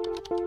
Bismillahirrahmanirrahim.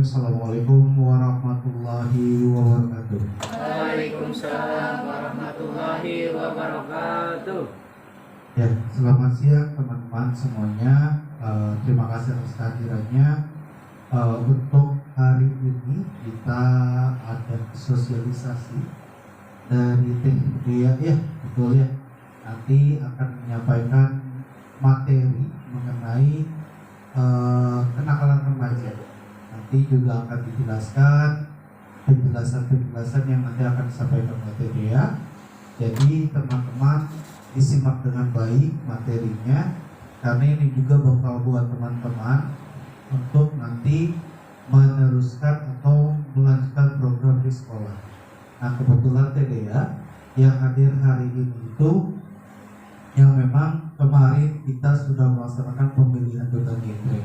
Assalamualaikum warahmatullahi wabarakatuh. Waalaikumsalam warahmatullahi wabarakatuh. Ya, selamat siang teman-teman semuanya. Terima kasih atas kehadirannya. Untuk hari ini kita ada sosialisasi dari tim dia, ya betul ya. Nanti akan menyampaikan materi mengenai kenakalan remaja. Nanti juga akan dijelaskan penjelasan yang nanti akan disampaikan oleh Dea. Jadi teman-teman disimak dengan baik materinya, karena ini juga bakal buat teman-teman untuk nanti meneruskan atau melanjutkan program di sekolah. Nah kebetulan Dea yang hadir hari ini itu yang memang kemarin kita sudah melaksanakan pemilihan duta genre.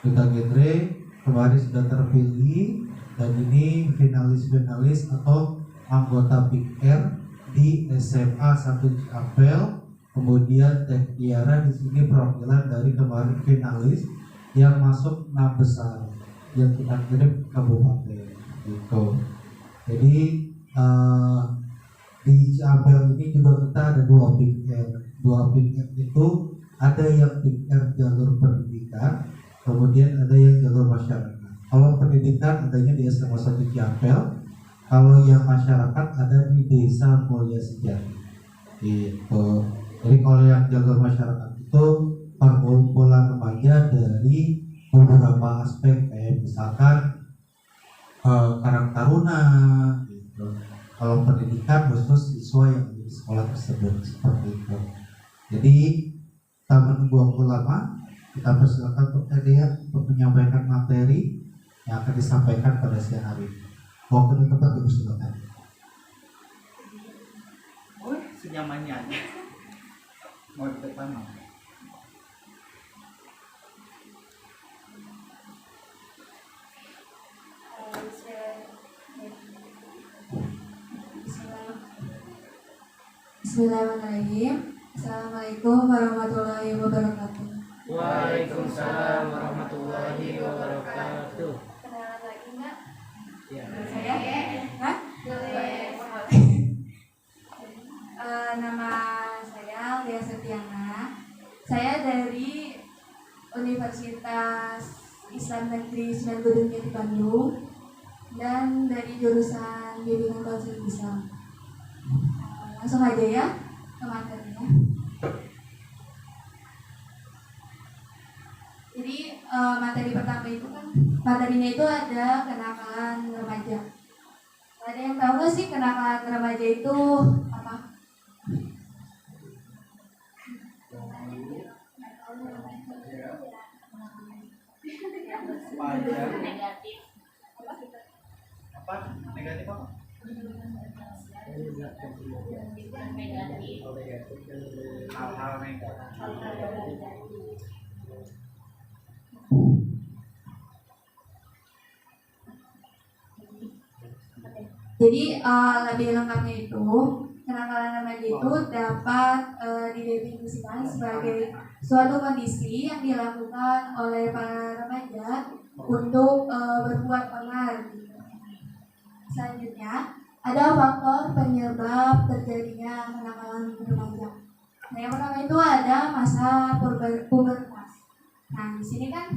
Duta genre kemarin sudah terpilih, dan ini finalis atau anggota Big R di SMA 1 Cikampek. Kemudian Teh Tiara di sini perwakilan dari kemarin finalis yang masuk 6 besar yang kita kirim ke kabupaten gitu. Jadi di Cikampek ini juga kita ada 2 Big R. 2 Big R itu ada yang Big R jalur pendidikan, kemudian ada yang jalur masyarakat. Kalau pendidikan adanya di SMA 1 Cikampek, kalau yang masyarakat ada di Desa Mulya Sejati. Gitu. Jadi kalau yang jalur masyarakat itu perkumpulan remaja dari beberapa aspek, kayak misalkan Karang Taruna. Gitu. Kalau pendidikan khusus siswa yang di sekolah tersebut, seperti itu. Jadi tanpa menunggu waktu lama, kita persilakan untuk Dea untuk menyampaikan materi yang akan disampaikan pada siang hari ini. Waktu dan tempat dipersilakan. Oh, senyamannya aja. Mau di depan mau. Bismillahirrahmanirrahim. Assalamualaikum warahmatullahi wabarakatuh. Waalaikumsalam warahmatullahi wabarakatuh. Kenalan lagi nggak? Ya. Saya? Hah? Nama saya Lia Setiana. Saya dari Universitas Islam Negeri Sunan Gunung Jati Bandung dan dari jurusan Bimbingan Konseling Islam. Langsung aja ya ke materinya. Jadi materi pertama itu kan materinya itu ada kenakalan remaja. Ada yang tahu nggak sih kenakalan remaja itu apa? Negatif. Apa? Negatif apa? Negatif. Hal-hal negatif. Jadi lebih lengkapnya itu kenakalan remaja itu dapat didefinisikan sebagai suatu kondisi yang dilakukan oleh para remaja untuk berbuat onar. Selanjutnya ada faktor penyebab terjadinya kenakalan remaja. Nah, yang pertama itu ada masa pubertas. Nah, di sini kan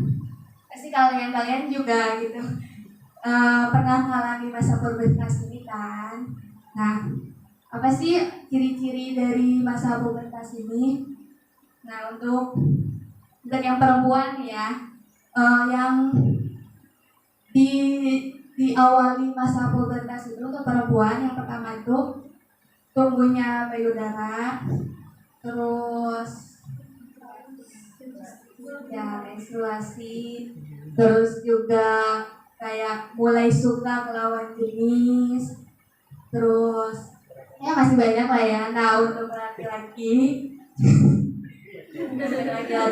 pasti kalian juga gitu pernah mengalami masa pubertas ini kan. Nah, apa sih ciri-ciri dari masa pubertas ini? Nah, untuk yang perempuan ya, yang diawali masa pubertas itu untuk perempuan yang pertama itu tumbuhnya payudara, terus ya menstruasi, terus juga kayak mulai suka ke lawan jenis, terus ya masih banyak lah ya. Nah untuk laki-laki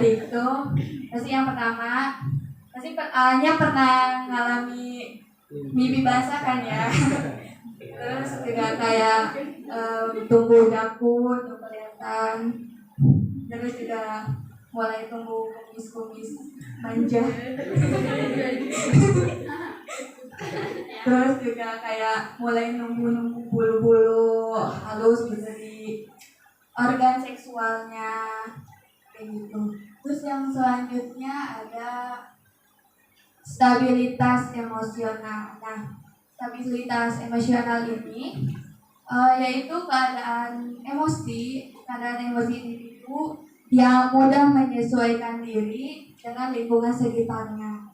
itu pasti yang pertama pasti pernah ngalami mimpi basah kan ya. Terus juga kayak tumbuh dagu untuk kelihatan, terus juga mulai tumbuh kumis-kumis manja. Terus juga kayak mulai numbuh bulu-bulu halus gitu di organ seksualnya kayak gitu. Terus yang selanjutnya ada stabilitas emosional. Nah, stabilitas emosional ini yaitu keadaan emosi individu yang mudah menyesuaikan diri dengan lingkungan sekitarnya.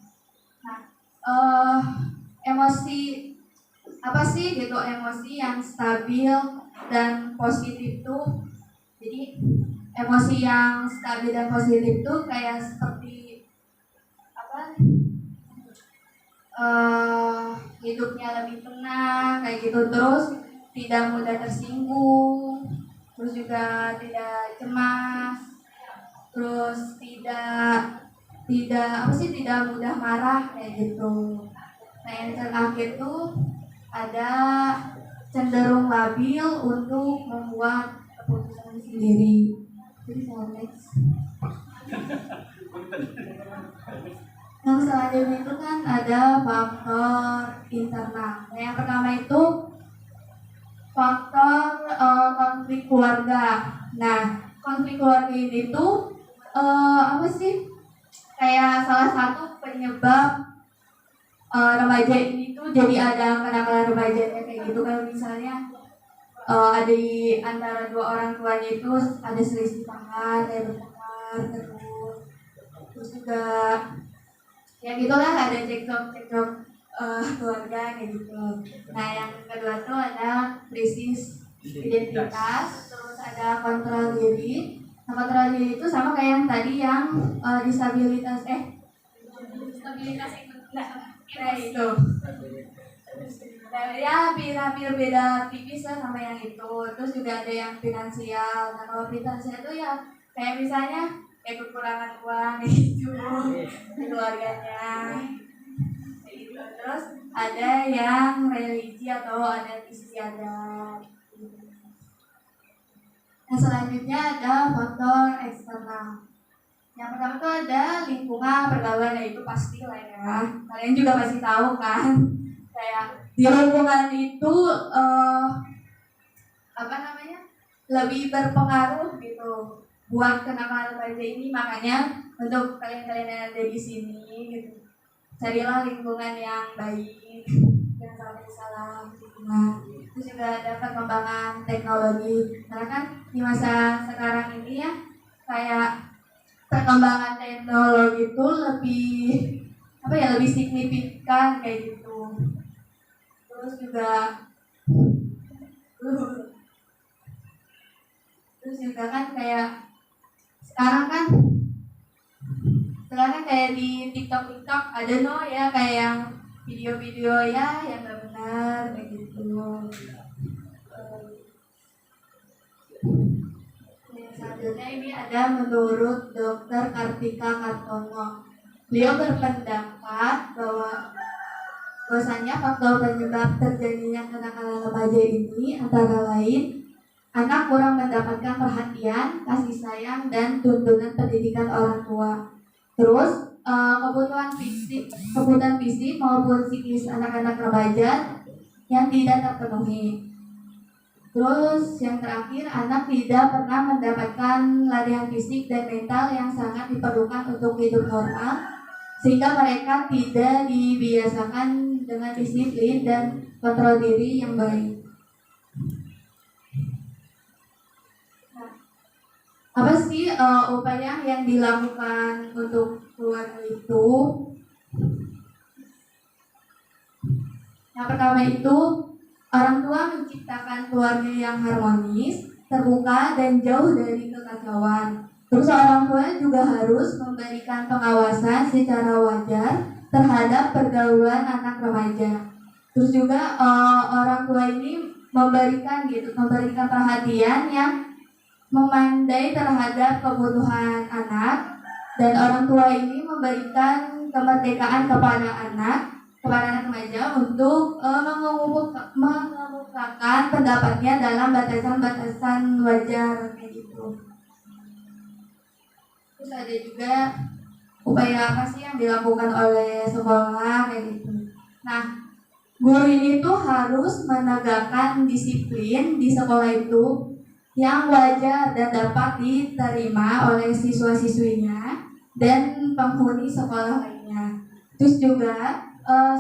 Nah, emosi apa sih gitu? Emosi yang stabil dan positif tuh. Jadi emosi yang stabil dan positif tuh kayak seperti apa? Hidupnya lebih tenang kayak gitu, terus tidak mudah tersinggung, terus juga tidak cemas, terus tidak mudah marah kayak gitu. Nah yang terakhir tuh ada cenderung labil untuk membuat keputusan sendiri. Jadi next. Yang selanjutnya itu kan ada faktor internal. Nah, yang pertama itu faktor konflik keluarga. Nah, konflik keluarga ini tuh apa sih? Kayak salah satu penyebab remaja ini tuh jadi ada kenakalan remajanya kayak gitu. Kalau misalnya ada di antara dua orang tuanya itu ada selisih paham kayak bertengkar terus juga ya gitulah, ada cekcok keluarga kayak gitu. Nah yang kedua tuh ada krisis identitas, terus ada kontrol diri. Nah kontrol diri itu sama kayak yang tadi yang disabilitas itu kayak itu. Nah, ya hampir beda tipis lah sama yang itu. Terus juga ada yang finansial. Nah kalau finansial itu ya kayak misalnya kayak kekurangan uang gitu di keluarganya kayak gitu. Terus ada yang religi atau adat istiadat. Yang selanjutnya ada faktor eksternal. Yang pertama itu ada lingkungan pergaulan, itu pasti lah ya. Kalian juga pasti tahu kan. Kayak di lingkungan itu lebih berpengaruh gitu buat kenakalan remaja ini. Makanya untuk kalian-kalian yang ada di sini gitu, carilah lingkungan yang baik, jangan sampai salah lingkungan. Terus juga ada perkembangan teknologi, karena kan di masa sekarang ini ya kayak perkembangan teknologi itu lebih signifikan kayak gitu. Terus juga kan kayak sekarang kan kayak di TikTok ada ya kayak yang video-video ya yang nggak benar kayak gitu. Selanjutnya ini ada menurut Dr. Kartika Kartono. Beliau berpendapat bahwasanya faktor penyebab terjadinya kenakalan remaja ini antara lain anak kurang mendapatkan perhatian, kasih sayang, dan tuntunan pendidikan orang tua. Terus kebutuhan fisik maupun psikis anak-anak remaja yang tidak terpenuhi. Terus yang terakhir, anak tidak pernah mendapatkan latihan fisik dan mental yang sangat diperlukan untuk hidup normal, sehingga mereka tidak dibiasakan dengan disiplin dan kontrol diri yang baik. Nah, apa sih upaya yang dilakukan untuk keluarga itu? Yang pertama itu, orang tua menciptakan keluarga yang harmonis, terbuka, dan jauh dari kekacauan. Terus orang tua juga harus memberikan pengawasan secara wajar terhadap pergaulan anak remaja. Terus juga orang tua ini memberikan perhatian yang memandai terhadap kebutuhan anak, dan orang tua ini memberikan kemerdekaan kepada anak remaja untuk mengemukakan pendapatnya dalam batasan-batasan wajar kayak gitu. Terus ada juga upaya apa sih yang dilakukan oleh sekolah kayak gitu. Nah, guru ini tuh harus menegakkan disiplin di sekolah itu yang wajar dan dapat diterima oleh siswa-siswinya dan penghuni sekolah lainnya. Terus juga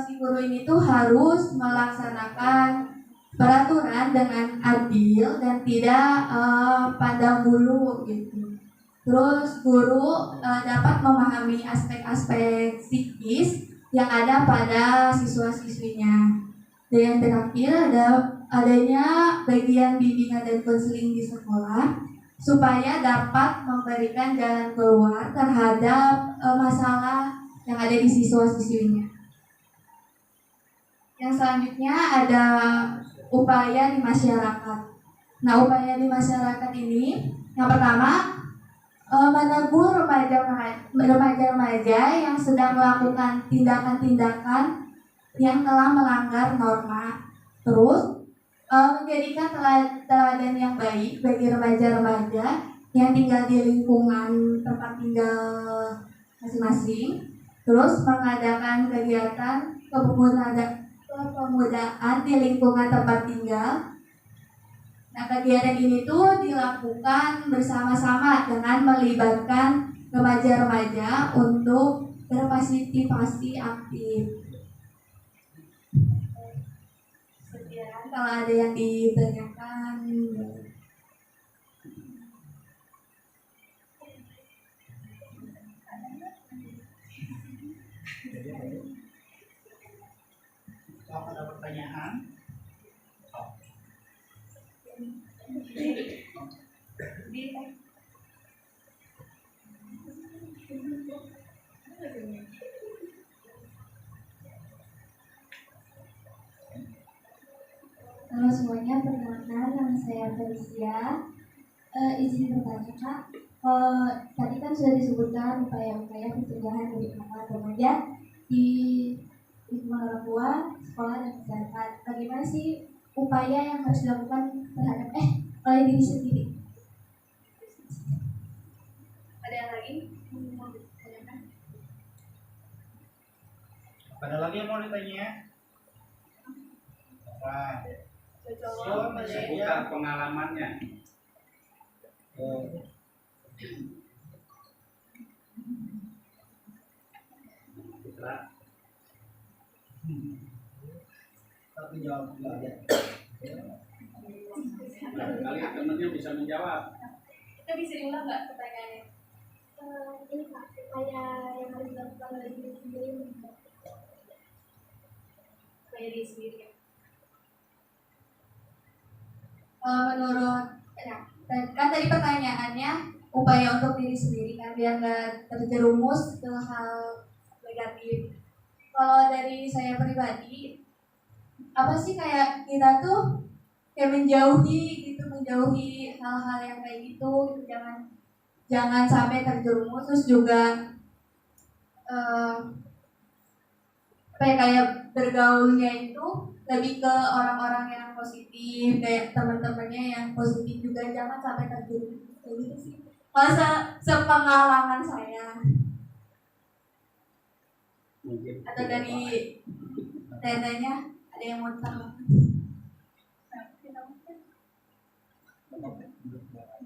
si guru ini tuh harus melaksanakan peraturan dengan adil dan tidak pandang bulu gitu. Terus guru dapat memahami aspek-aspek psikis yang ada pada siswa-siswinya. Dan yang terakhir adanya bagian bimbingan dan konseling di sekolah supaya dapat memberikan jalan keluar terhadap masalah yang ada di siswa-siswinya. Yang selanjutnya ada upaya di masyarakat. Nah, upaya di masyarakat ini yang pertama, menegur remaja-remaja yang sedang melakukan tindakan-tindakan yang telah melanggar norma. Terus menjadikan teladan yang baik bagi remaja-remaja yang tinggal di lingkungan tempat tinggal masing-masing. Terus mengadakan kegiatan kepemudaan di lingkungan tempat tinggal. Nah, kegiatan ini tuh dilakukan bersama-sama dengan melibatkan remaja-remaja untuk berpartisipasi aktif. Sekian, kalau ada yang ditanyakan. Kalau ada pertanyaan, Halo semuanya, perkenalkan nama saya Felicia. Izin bertanya Kak, tadi kan sudah disebutkan upaya-upaya pencegahan dari anak remaja di lingkungan orang tua, sekolah, dan masyarakat. Bagaimana sih upaya yang harus dilakukan terhadap oleh diri sendiri? Ada yang lagi? ada lagi yang mau ditanya? Apa? Bukan pengalamannya. Tapi jawab dulu aja. Kali temennya bisa menjawab. Kita bisa diulang nggak pertanyaannya? Ini Kak, upaya yang harus dilakukan oleh diri sendiri Upaya diri sendiri ya. Menurut kan tadi pertanyaannya upaya untuk diri sendiri kan biar nggak terjerumus ke hal negatif. Kalau dari saya pribadi, apa sih kayak kita tuh kayak menjauhi hal-hal yang kayak gitu, jangan sampai terjerumus. Terus juga kayak bergaulnya itu lebih ke orang-orang yang positif, kayak teman-temannya yang positif juga, jangan sampai terjerumus kayak gitu sih. Kalau sepengalaman saya. Mungkin. Atau dari tendanya ada yang mau tambahkan?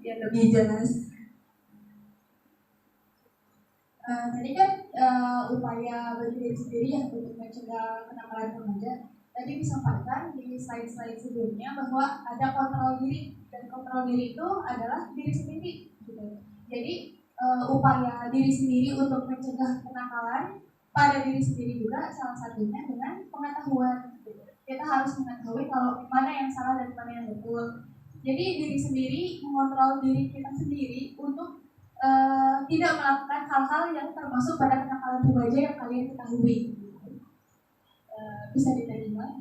Biar lebih jelas. Tadi kan upaya bagi diri sendiri yang untuk mencegah kenakalan remaja. Tadi disampaikan di slide-slide sebelumnya bahwa ada kontrol diri, dan kontrol diri itu adalah diri sendiri. Gitu. Jadi upaya diri sendiri untuk mencegah kenakalan pada diri sendiri juga salah satunya dengan pengetahuan. Gitu. harus mengetahui kalau mana yang salah dan mana yang betul. Jadi diri sendiri, mengontrol diri kita sendiri untuk tidak melakukan hal-hal yang termasuk pada kenakalan remaja yang kalian ketahui. Bisa diterima?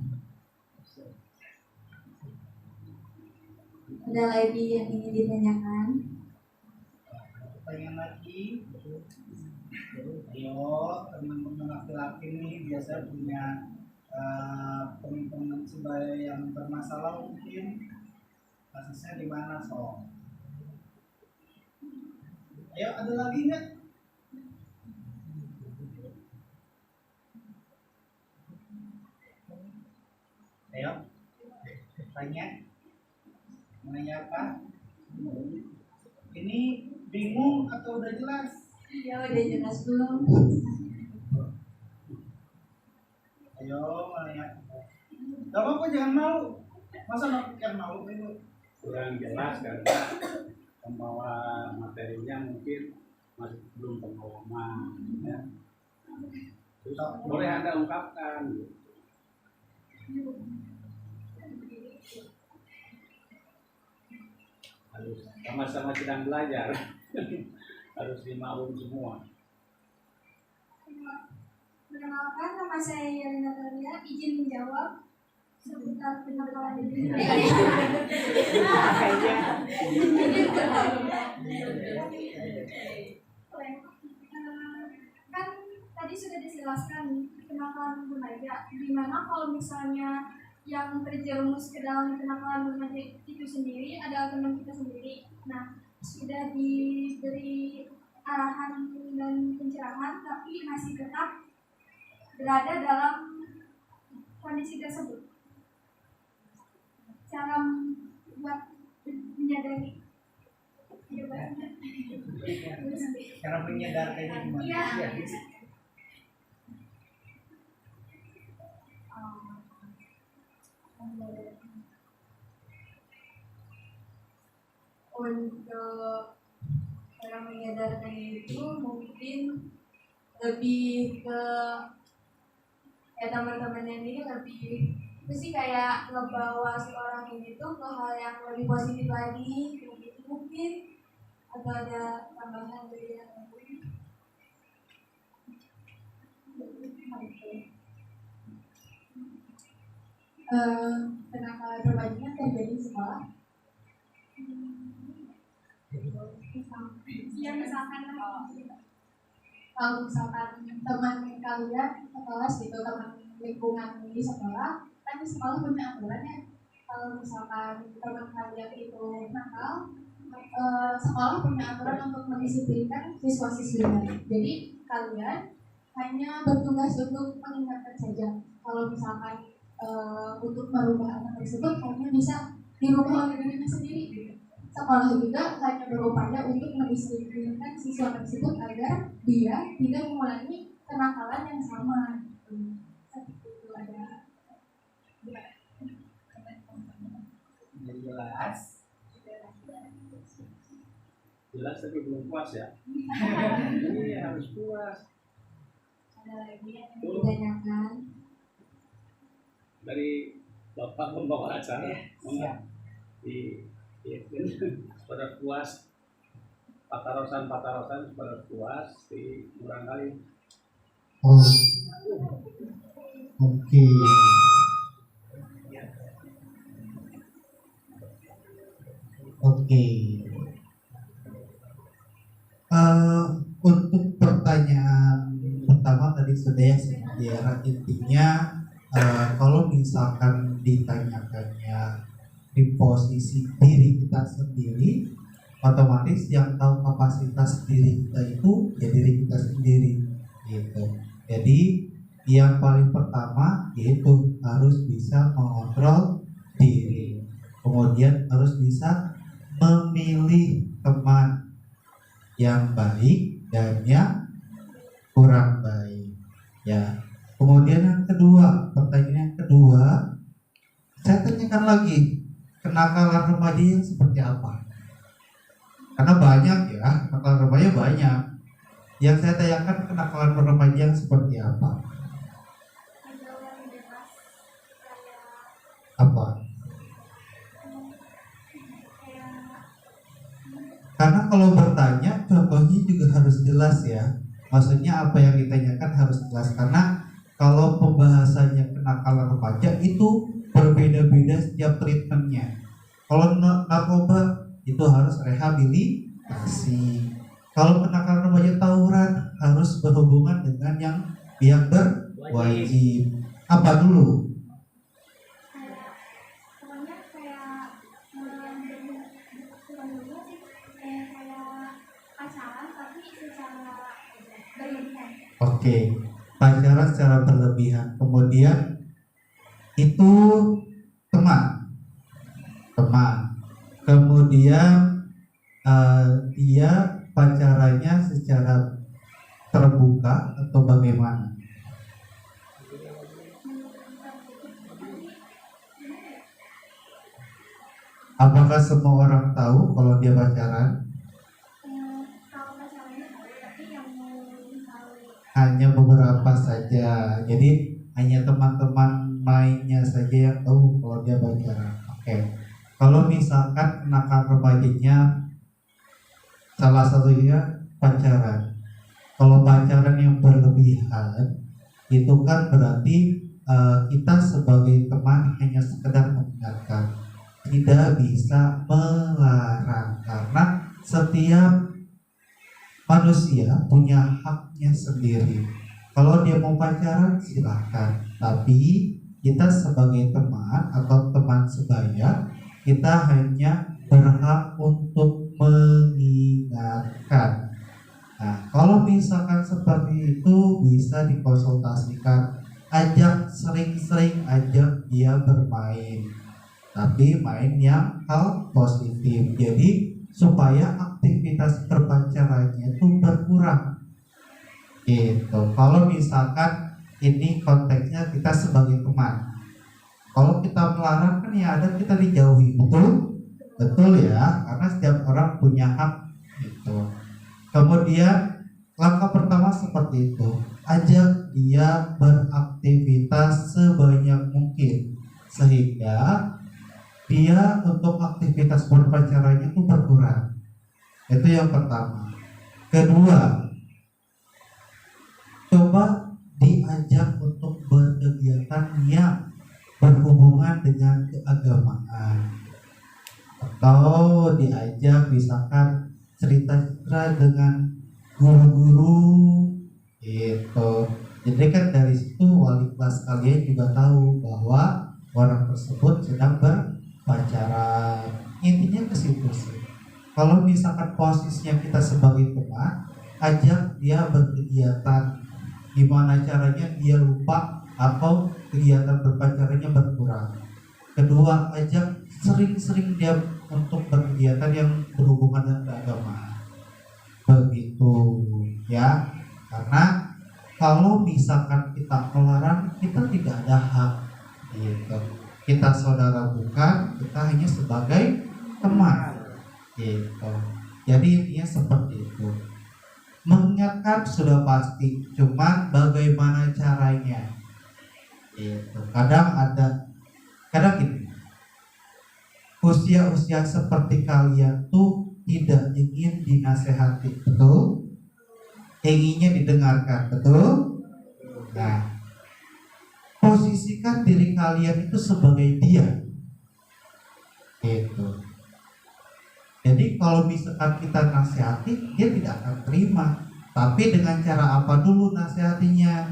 Ada lagi yang ingin ditanyakan? Pertanyaan lagi. Ayo, teman-teman laki-laki nih biasa punya teman-teman sebaya yang bermasalah mungkin kasusnya di mana so? Ayo, ada lagi nggak? Ayo, tanya. Menanya apa? Ini bingung atau udah jelas? Iya, udah jelas belum? Ayo, menanya. Gak apa-apa, jangan malu. Masa kan malu itu? Kurang jelas karena pembawa materinya mungkin masih belum pengalaman. Ya. Terus boleh Anda ungkapkan. Harus sama-sama sedang belajar. Harus dimaklum semua. Perkenalkan, nama saya Yelena Talia, izin menjawab seputar kenakalan diri. Kan tadi sudah dijelaskan kenakalan remaja, dimana kalau misalnya yang terjerumus ke dalam kenakalan remaja itu sendiri adalah teman kita sendiri. Nah, sudah diberi arahan dan pencerahan, tapi masih tetap berada dalam kondisi tersebut. Cara buat menyadari Cara menyadarkannya gimana? Iya. Untuk cara menyadarkan itu mungkin lebih ke teman-temannya ini lebih itu sih kayak ngebawa si orang ini tuh ke hal yang lebih positif lagi gitu mungkin, atau ada tambahan dari yang lain. Kenakalan remajanya terjadi di sekolah. yang misalkan Kalau misalkan teman kalian sekelas gitu, teman lingkungan di sekolah, kan di sekolah punya aturan ya. Kalau misalkan teman kalian itu nakal, sekolah punya aturan untuk mendisiplinkan siswa-siswinya. Jadi kalian hanya bertugas untuk mengingatkan saja. Kalau misalkan untuk merubah anak tersebut hanya bisa dirubah oleh dirinya sendiri gitu. Sekolah juga hanya berupaya untuk mendisiplinkan siswa tersebut agar dia tidak mengulangi kenakalan yang sama. Seperti itu ada. Jadi jelas. Jelas tapi belum puas ya. Ini harus puas. Ada lagi yang ditanyakan? Dari Bapak pembawa acara, Siap. pada puas, patarosan pada puas di kurang kali. Oh, oke. Oke. Untuk pertanyaan pertama tadi sudah ya, intinya kalau misalkan ditanyakannya di posisi diri kita sendiri, otomatis yang tahu kapasitas diri kita itu ya diri kita sendiri gitu. Jadi yang paling pertama yaitu harus bisa mengontrol diri, kemudian harus bisa memilih teman yang baik dan yang kurang baik ya. Kemudian yang kedua, pertanyaan yang kedua, saya tanyakan lagi, kenakalan remaja yang seperti apa? Karena banyak ya, kenakalan remaja banyak. Yang saya tanyakan kenakalan remaja yang seperti apa? ada yang bebas kayak Apa? Karena kalau bertanya contohnya juga harus jelas ya. Maksudnya apa yang ditanyakan harus jelas, karena kalau pembahasannya kenakalan remaja itu berbeda-beda setiap treatmentnya. Kalau narkoba itu harus rehabilitasi. Kalau kenakalan remaja tawuran harus berhubungan dengan yang berwajib. Apa dulu? Oke, pacaran secara berlebihan. Kemudian itu teman. Kemudian dia pacarannya secara terbuka atau bagaimana? Apakah semua orang tahu kalau dia pacaran? Hanya beberapa saja. Jadi hanya teman-teman mainnya saja yang tahu kalau dia pacaran. Oke. Kalau misalkan kenakalan remajanya salah satunya pacaran. Kalau pacaran yang berlebihan itu kan berarti kita sebagai teman hanya sekedar mengingatkan, tidak bisa melarang, karena setiap manusia punya haknya sendiri. Kalau dia mau pacaran silahkan, tapi kita sebagai teman atau teman sebaya, kita hanya berhak untuk mengingatkan. Nah, kalau misalkan seperti itu bisa dikonsultasikan, sering-sering ajak dia bermain, tapi main yang hal positif. Jadi supaya aktivitas berpacarannya itu berkurang. Gitu. Kalau misalkan ini konteksnya kita sebagai teman. Kalau kita melarang kan ya ada kita dijauhi, betul ya, karena setiap orang punya hak gitu. Kemudian langkah pertama seperti itu, ajak dia beraktivitas sebanyak mungkin sehingga dia untuk aktivitas berpacarannya itu berkurang. Itu yang pertama. Kedua, coba diajak untuk berkegiatan yang berhubungan dengan keagamaan, atau diajak misalkan cerita-cerita dengan guru-guru gitu. Jadi kan dari situ wali kelas kalian juga tahu bahwa orang tersebut sedang berpacaran. Intinya ke situ sih. Kalau misalkan posisinya kita sebagai teman, ajak dia berkegiatan. Gimana caranya dia lupa atau kegiatan berpacarannya berkurang. Kedua, ajak sering-sering dia untuk berkegiatan yang berhubungan dengan keagamaan. Begitu ya. Karena kalau misalkan kita melarang, kita tidak ada hak gitu. Kita saudara bukan, kita hanya sebagai teman gitu. Jadi intinya seperti itu. Mengingatkan sudah pasti, cuman bagaimana caranya gitu. Kadang gini, usia-usia seperti kalian tuh tidak ingin dinasehati, betul? Inginnya didengarkan, betul? Nah, posisikan diri kalian itu sebagai dia gitu. Jadi kalau misalkan kita nasihati, dia tidak akan terima. Tapi dengan cara apa dulu nasihatinya?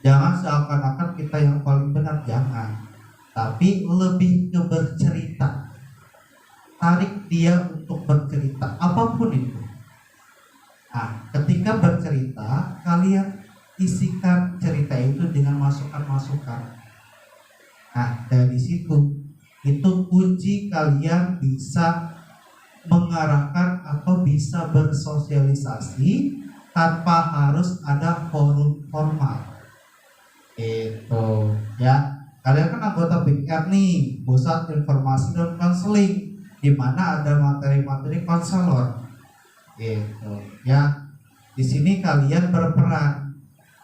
Jangan seakan-akan kita yang paling benar, jangan. Tapi lebih ke bercerita. Tarik dia untuk bercerita, apapun itu. Nah, ketika bercerita, kalian isikan cerita itu dengan masukan-masukan. Nah, dari situ, itu kunci kalian bisa mengarahkan atau bisa bersosialisasi tanpa harus ada forum formal. Itu ya. Kalian kan anggota BIR nih, Pusat Informasi dan Konseling, di mana ada materi-materi konselor. Gitu ya. Di sini kalian berperan,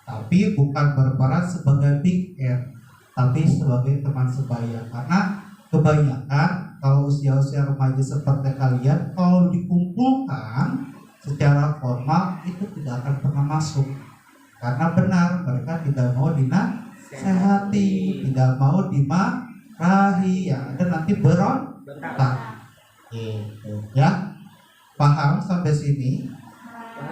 tapi bukan berperan sebagai BIR, tapi sebagai teman sebaya, karena kebanyakan kalau usia-usia remaja seperti kalian kalau dikumpulkan secara formal itu tidak akan pernah masuk, karena benar mereka tidak mau dinasehati, tidak mau dimarahi, yang ada nanti berontak gitu ya. Paham sampai sini?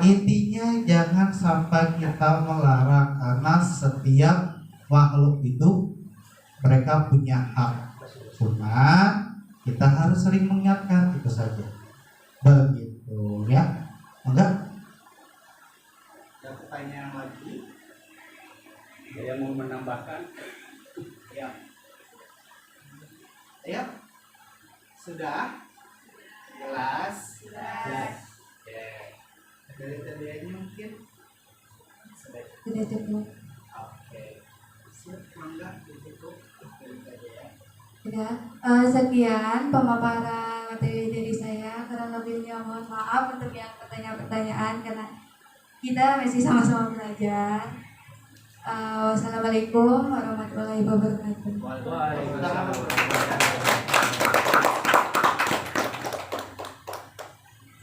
Intinya jangan sampai kita melarang, karena setiap makhluk itu mereka punya hak, cuma kita harus sering mengingatkan, itu saja. Begitu ya. Enggak? Ada pertanyaan lagi? Ada yang mau menambahkan? Ya. Ya. Sudah? Jelas? Jelas. Oke. Dari tadinya mungkin? Sudah. Sudah cukup. Oke. Siap, mangga ditutup dari tadinya. Ya, sekian pemaparan materi dari saya. Kurang lebihnya mohon maaf untuk yang pertanyaan-pertanyaan, karena kita masih sama-sama belajar. Wassalamualaikum warahmatullahi wabarakatuh. Waalaikumsalam.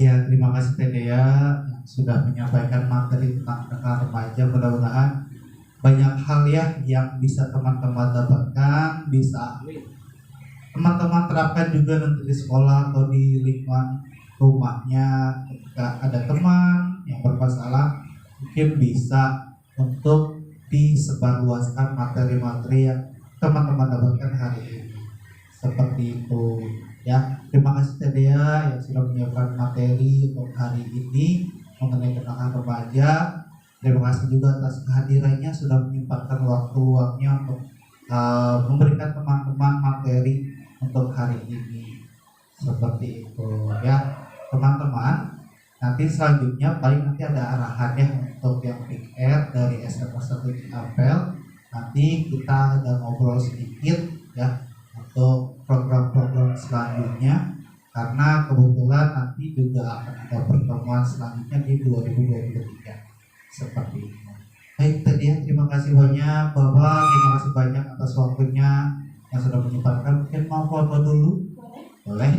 Ya, terima kasih Tedea yang sudah menyampaikan materi tentang kenakalan remaja. Mudah-mudahan banyak hal ya yang bisa teman-teman dapatkan, bisa teman-teman terapkan juga nanti di sekolah atau di lingkungan rumahnya. Ketika ada teman yang bermasalah, mungkin bisa untuk disebarluaskan materi-materi yang teman-teman dapatkan hari ini. Seperti itu ya. Terima kasih Tedea yang sudah menyiapkan materi untuk hari ini mengenai kenakalan remaja. Terima kasih juga atas kehadirannya, sudah menyempatkan waktu-waktunya untuk memberikan teman-teman materi untuk hari ini. Seperti itu ya teman-teman. Nanti selanjutnya paling nanti ada arahan ya untuk yang Big Air dari SMA 1 Apel. Nanti kita ada ngobrol sedikit ya untuk program-program selanjutnya, karena kebetulan nanti juga akan ada pertemuan selanjutnya di 2023 seperti itu. Baik, tadi ya, terima kasih banyak Bapak, terima kasih banyak atas waktunya yang sudah menyempatkan. Mungkin mau foto dulu? Boleh.